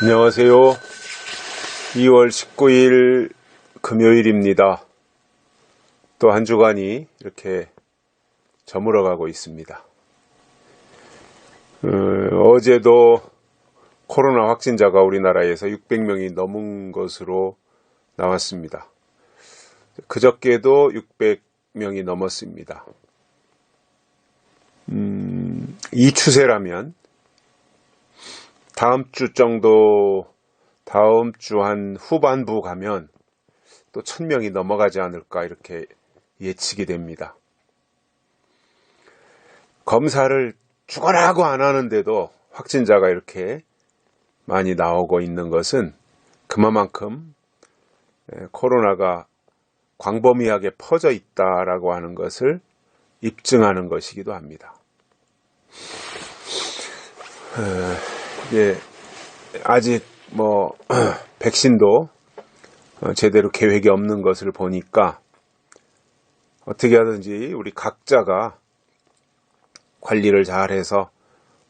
안녕하세요. 2월 19일 금요일입니다. 또 한 주간이 이렇게 저물어가고 있습니다. 어제도 코로나 확진자가 우리나라에서 600명이 넘은 것으로 나왔습니다. 그저께도 600명이 넘었습니다. 이 추세라면 다음 주 한 후반부 가면 또 1000명이 넘어가지 않을까 이렇게 예측이 됩니다. 검사를 죽어라고 안 하는데도 확진자가 이렇게 많이 나오고 있는 것은 그만큼 코로나가 광범위하게 퍼져 있다라고 하는 것을 입증하는 것이기도 합니다. 아직 백신도 제대로 계획이 없는 것을 보니까 어떻게 하든지 우리 각자가 관리를 잘해서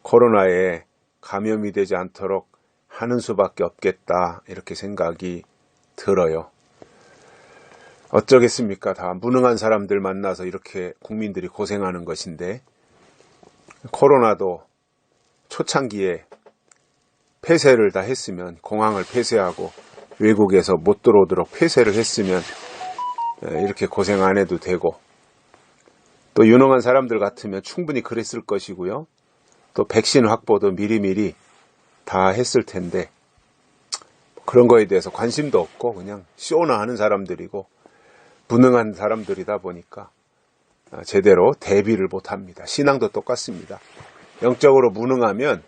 코로나에 감염이 되지 않도록 하는 수밖에 없겠다 이렇게 생각이 들어요. 어쩌겠습니까? 다 무능한 사람들 만나서 이렇게 국민들이 고생하는 것인데 코로나도 초창기에 폐쇄를 다 했으면 공항을 폐쇄하고 외국에서 못 들어오도록 폐쇄를 했으면 이렇게 고생 안 해도 되고 또 유능한 사람들 같으면 충분히 그랬을 것이고요. 또 백신 확보도 미리미리 다 했을 텐데 그런 거에 대해서 관심도 없고 그냥 쇼나 하는 사람들이고 무능한 사람들이다 보니까 제대로 대비를 못합니다. 신앙도 똑같습니다. 영적으로 무능하면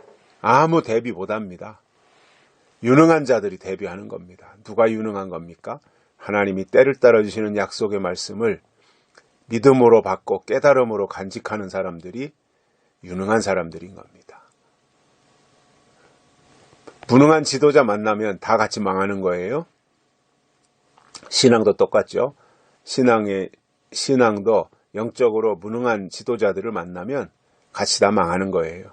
아무 대비 못합니다. 유능한 자들이 대비하는 겁니다. 누가 유능한 겁니까? 하나님이 때를 따라주시는 약속의 말씀을 믿음으로 받고 깨달음으로 간직하는 사람들이 유능한 사람들인 겁니다. 무능한 지도자 만나면 다 같이 망하는 거예요. 신앙도 똑같죠. 신앙도 영적으로 무능한 지도자들을 만나면 같이 다 망하는 거예요.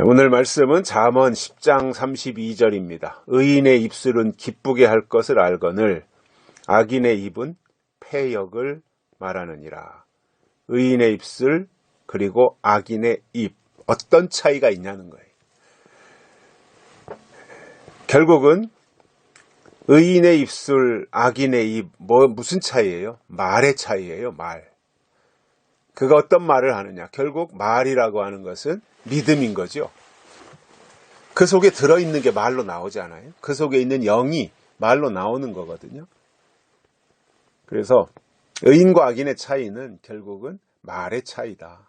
오늘 말씀은 잠언 10장 32절입니다. 의인의 입술은 기쁘게 할 것을 알거늘 악인의 입은 패역을 말하느니라. 의인의 입술 그리고 악인의 입 어떤 차이가 있냐는 거예요. 결국은 의인의 입술, 악인의 입 무슨 차이예요? 말의 차이예요. 말. 그가 어떤 말을 하느냐. 결국 말이라고 하는 것은 믿음인 거죠. 그 속에 들어있는 게 말로 나오지 않아요? 그 속에 있는 영이 말로 나오는 거거든요. 그래서 의인과 악인의 차이는 결국은 말의 차이다.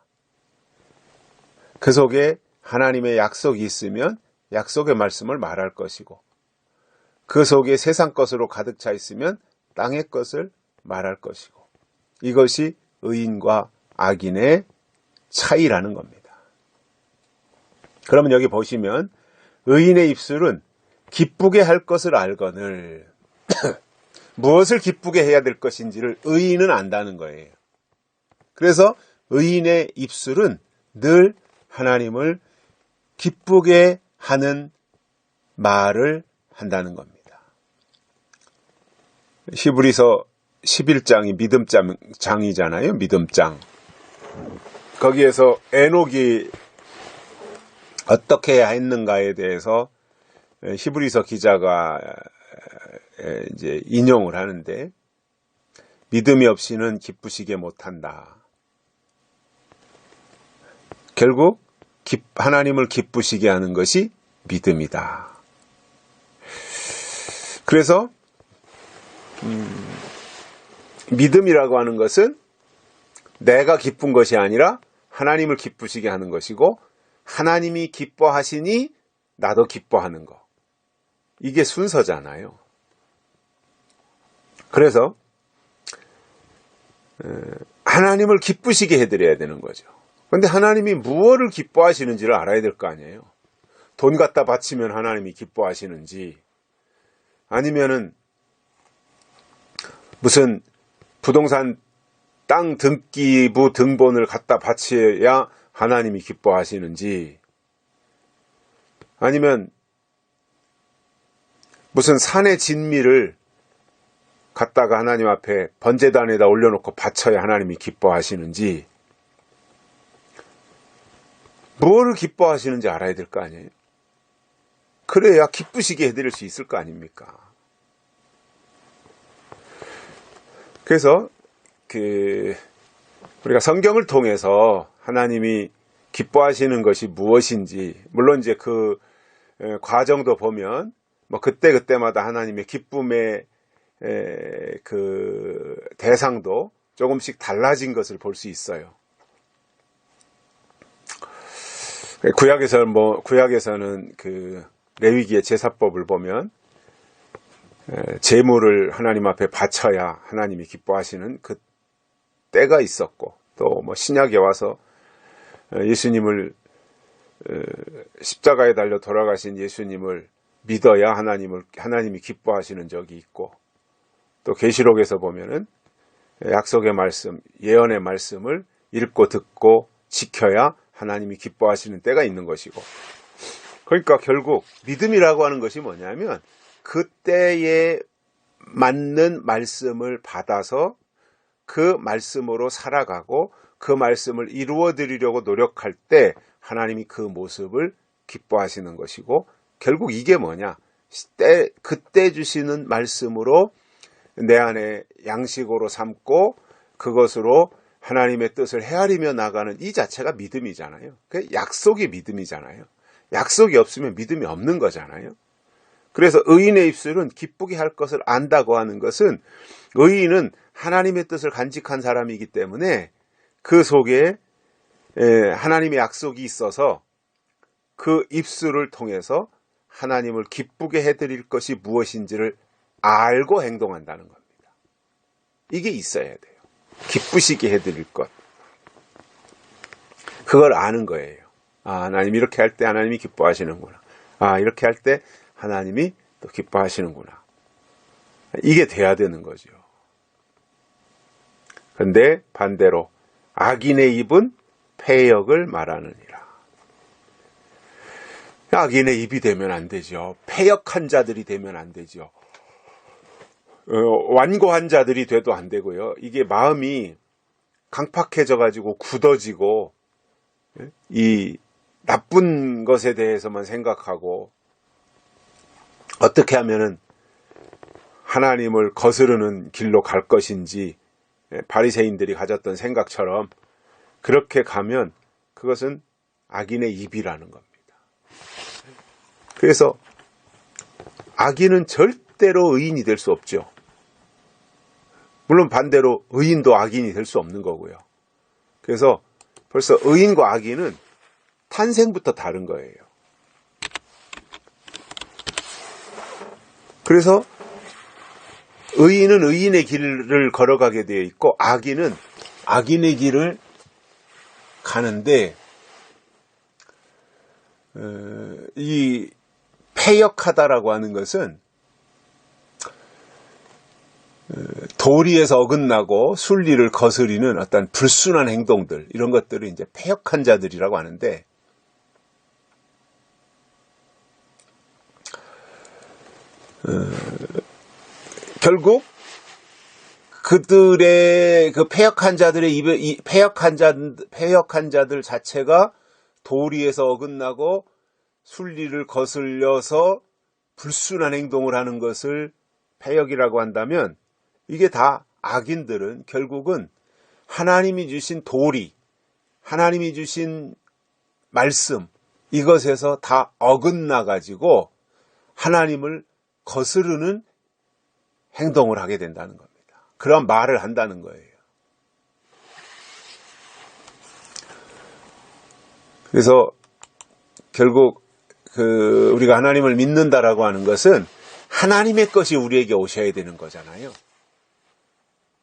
그 속에 하나님의 약속이 있으면 약속의 말씀을 말할 것이고 그 속에 세상 것으로 가득 차 있으면 땅의 것을 말할 것이고 이것이 의인과 악인의 차이라는 겁니다. 그러면 여기 보시면 의인의 입술은 기쁘게 할 것을 알거늘 무엇을 기쁘게 해야 될 것인지를 의인은 안다는 거예요. 그래서 의인의 입술은 늘 하나님을 기쁘게 하는 말을 한다는 겁니다. 히브리서 11장이 믿음장이잖아요. 믿음장. 거기에서 에녹이 어떻게 해야 했는가에 대해서 히브리서 기자가 이제 인용을 하는데 믿음이 없이는 기쁘시게 못한다. 결국 하나님을 기쁘시게 하는 것이 믿음이다. 그래서 믿음이라고 하는 것은 내가 기쁜 것이 아니라 하나님을 기쁘시게 하는 것이고 하나님이 기뻐하시니 나도 기뻐하는 거. 이게 순서잖아요. 그래서 하나님을 기쁘시게 해드려야 되는 거죠. 그런데 하나님이 무엇을 기뻐하시는지를 알아야 될 거 아니에요. 돈 갖다 바치면 하나님이 기뻐하시는지 아니면은 무슨 부동산 땅 등기부 등본을 갖다 바쳐야 하나님이 기뻐하시는지 아니면 무슨 산의 진미를 갖다가 하나님 앞에 번제단에다 올려놓고 바쳐야 하나님이 기뻐하시는지, 뭐를 기뻐하시는지 알아야 될 거 아니에요. 그래야 기쁘시게 해드릴 수 있을 거 아닙니까? 그래서 우리가 성경을 통해서 하나님이 기뻐하시는 것이 무엇인지, 물론 이제 그 과정도 보면 뭐 그때마다 하나님의 기쁨의 그 대상도 조금씩 달라진 것을 볼 수 있어요. 구약에서는 그 레위기의 제사법을 보면 제물을 하나님 앞에 바쳐야 하나님이 기뻐하시는 그 때가 있었고, 또 뭐 신약에 와서 예수님을 십자가에 달려 돌아가신 예수님을 믿어야 하나님이 기뻐하시는 적이 있고, 또 계시록에서 보면은 약속의 말씀, 예언의 말씀을 읽고 듣고 지켜야 하나님이 기뻐하시는 때가 있는 것이고, 그러니까 결국 믿음이라고 하는 것이 뭐냐면 그때에 맞는 말씀을 받아서 그 말씀으로 살아가고 그 말씀을 이루어 드리려고 노력할 때 하나님이 그 모습을 기뻐하시는 것이고, 결국 이게 뭐냐, 그때 주시는 말씀으로 내 안에 양식으로 삼고 그것으로 하나님의 뜻을 헤아리며 나가는 이 자체가 믿음이잖아요. 약속이 믿음이잖아요. 약속이 없으면 믿음이 없는 거잖아요. 그래서 의인의 입술은 기쁘게 할 것을 안다고 하는 것은, 의인은 하나님의 뜻을 간직한 사람이기 때문에 그 속에 하나님의 약속이 있어서 그 입술을 통해서 하나님을 기쁘게 해드릴 것이 무엇인지를 알고 행동한다는 겁니다. 이게 있어야 돼요. 기쁘시게 해드릴 것. 그걸 아는 거예요. 아, 하나님 이렇게 할 때 하나님이 기뻐하시는구나. 아, 이렇게 할 때 하나님이 또 기뻐하시는구나. 이게 돼야 되는 거죠. 근데 반대로 악인의 입은 패역을 말하느니라. 악인의 입이 되면 안 되죠. 패역한 자들이 되면 안 되죠. 완고한 자들이 돼도 안 되고요. 이게 마음이 강팍해져 가지고 굳어지고 이 나쁜 것에 대해서만 생각하고 어떻게 하면은 하나님을 거스르는 길로 갈 것인지, 바리새인들이 가졌던 생각처럼 그렇게 가면 그것은 악인의 입이라는 겁니다. 그래서 악인은 절대로 의인이 될 수 없죠. 물론 반대로 의인도 악인이 될 수 없는 거고요. 그래서 벌써 의인과 악인은 탄생부터 다른 거예요. 그래서 의인은 의인의 길을 걸어가게 되어 있고, 악인은 악인의 길을 가는데, 이 패역하다라고 하는 것은 도리에서 어긋나고 순리를 거스리는 어떤 불순한 행동들, 이런 것들을 이제 패역한 자들이라고 하는데, 결국 그들의 그 패역한 자들의 입에 패역한 자들 자체가 도리에서 어긋나고 순리를 거슬려서 불순한 행동을 하는 것을 패역이라고 한다면, 이게 다 악인들은 결국은 하나님이 주신 도리, 하나님이 주신 말씀, 이것에서 다 어긋나 가지고 하나님을 거스르는 행동을 하게 된다는 겁니다. 그런 말을 한다는 거예요. 그래서 결국 우리가 하나님을 믿는다라고 하는 것은 하나님의 것이 우리에게 오셔야 되는 거잖아요.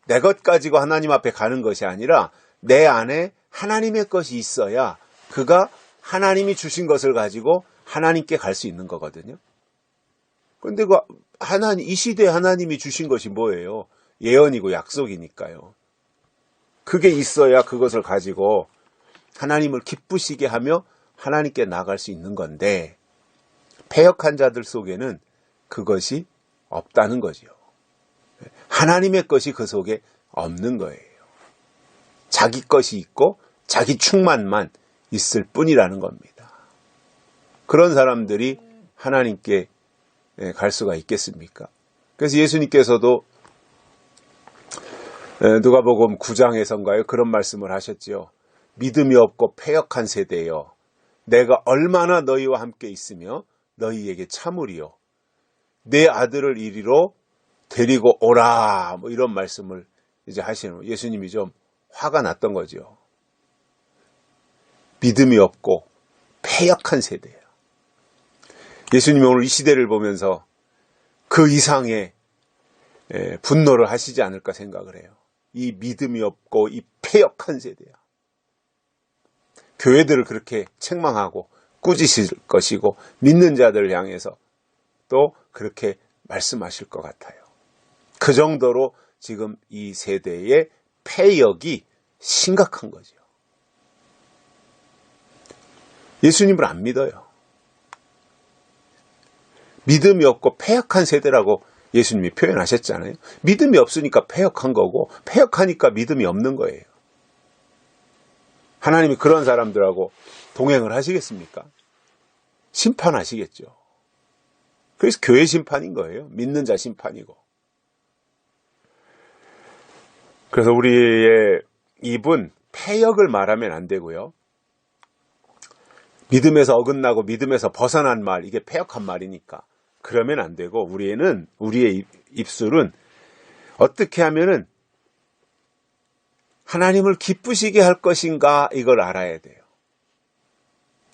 내 것 가지고 하나님 앞에 가는 것이 아니라 내 안에 하나님의 것이 있어야 그가 하나님이 주신 것을 가지고 하나님께 갈 수 있는 거거든요. 그런데 이 시대에 하나님이 주신 것이 뭐예요? 예언이고 약속이니까요. 그게 있어야 그것을 가지고 하나님을 기쁘시게 하며 하나님께 나아갈 수 있는 건데, 패역한 자들 속에는 그것이 없다는 거죠. 하나님의 것이 그 속에 없는 거예요. 자기 것이 있고 자기 충만만 있을 뿐이라는 겁니다. 그런 사람들이 하나님께 갈 수가 있겠습니까? 그래서 예수님께서도 누가복음 9장에선가요? 그런 말씀을 하셨죠. 믿음이 없고 패역한 세대여, 내가 얼마나 너희와 함께 있으며 너희에게 참으리요. 내 아들을 이리로 데리고 오라. 뭐 이런 말씀을 이제 하시는, 예수님이 좀 화가 났던 거죠. 믿음이 없고 패역한 세대야. 예수님이 오늘 이 시대를 보면서 그 이상의 분노를 하시지 않을까 생각을 해요. 이 믿음이 없고 이 패역한 세대야. 교회들을 그렇게 책망하고 꾸짖을 것이고 믿는 자들을 향해서 또 그렇게 말씀하실 것 같아요. 그 정도로 지금 이 세대의 패역이 심각한 거죠. 예수님을 안 믿어요. 믿음이 없고 패역한 세대라고 예수님이 표현하셨잖아요. 믿음이 없으니까 패역한 거고 패역하니까 믿음이 없는 거예요. 하나님이 그런 사람들하고 동행을 하시겠습니까? 심판하시겠죠. 그래서 교회 심판인 거예요. 믿는 자 심판이고. 그래서 우리의 입은 패역을 말하면 안 되고요. 믿음에서 어긋나고 믿음에서 벗어난 말, 이게 패역한 말이니까 그러면 안 되고, 우리의 입술은 어떻게 하면은 하나님을 기쁘시게 할 것인가, 이걸 알아야 돼요.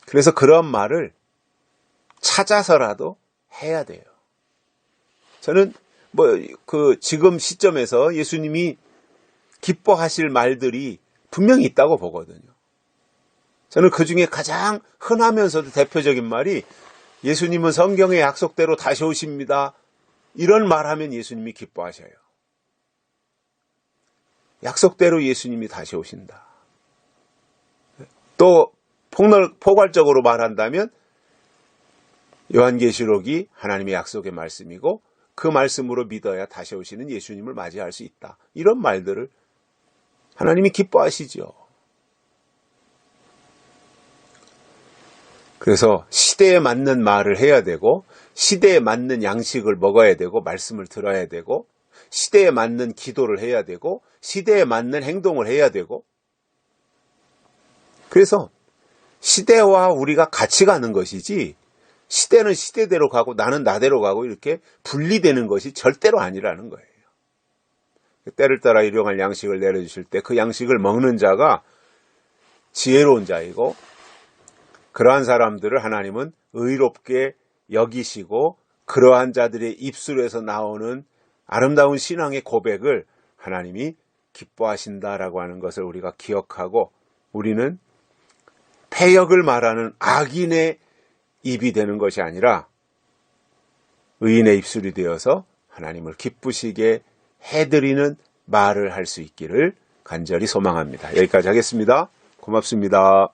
그래서 그런 말을 찾아서라도 해야 돼요. 저는 지금 시점에서 예수님이 기뻐하실 말들이 분명히 있다고 보거든요. 저는 그 중에 가장 흔하면서도 대표적인 말이, 예수님은 성경의 약속대로 다시 오십니다. 이런 말하면 예수님이 기뻐하셔요. 약속대로 예수님이 다시 오신다. 또 포괄적으로 말한다면 요한계시록이 하나님의 약속의 말씀이고 그 말씀으로 믿어야 다시 오시는 예수님을 맞이할 수 있다. 이런 말들을 하나님이 기뻐하시죠. 그래서 시대에 맞는 말을 해야 되고, 시대에 맞는 양식을 먹어야 되고, 말씀을 들어야 되고, 시대에 맞는 기도를 해야 되고, 시대에 맞는 행동을 해야 되고, 그래서 시대와 우리가 같이 가는 것이지, 시대는 시대대로 가고 나는 나대로 가고 이렇게 분리되는 것이 절대로 아니라는 거예요. 때를 따라 일용할 양식을 내려주실 때 그 양식을 먹는 자가 지혜로운 자이고, 그러한 사람들을 하나님은 의롭게 여기시고 그러한 자들의 입술에서 나오는 아름다운 신앙의 고백을 하나님이 기뻐하신다라고 하는 것을 우리가 기억하고, 우리는 패역을 말하는 악인의 입이 되는 것이 아니라 의인의 입술이 되어서 하나님을 기쁘시게 해드리는 말을 할 수 있기를 간절히 소망합니다. 여기까지 하겠습니다. 고맙습니다.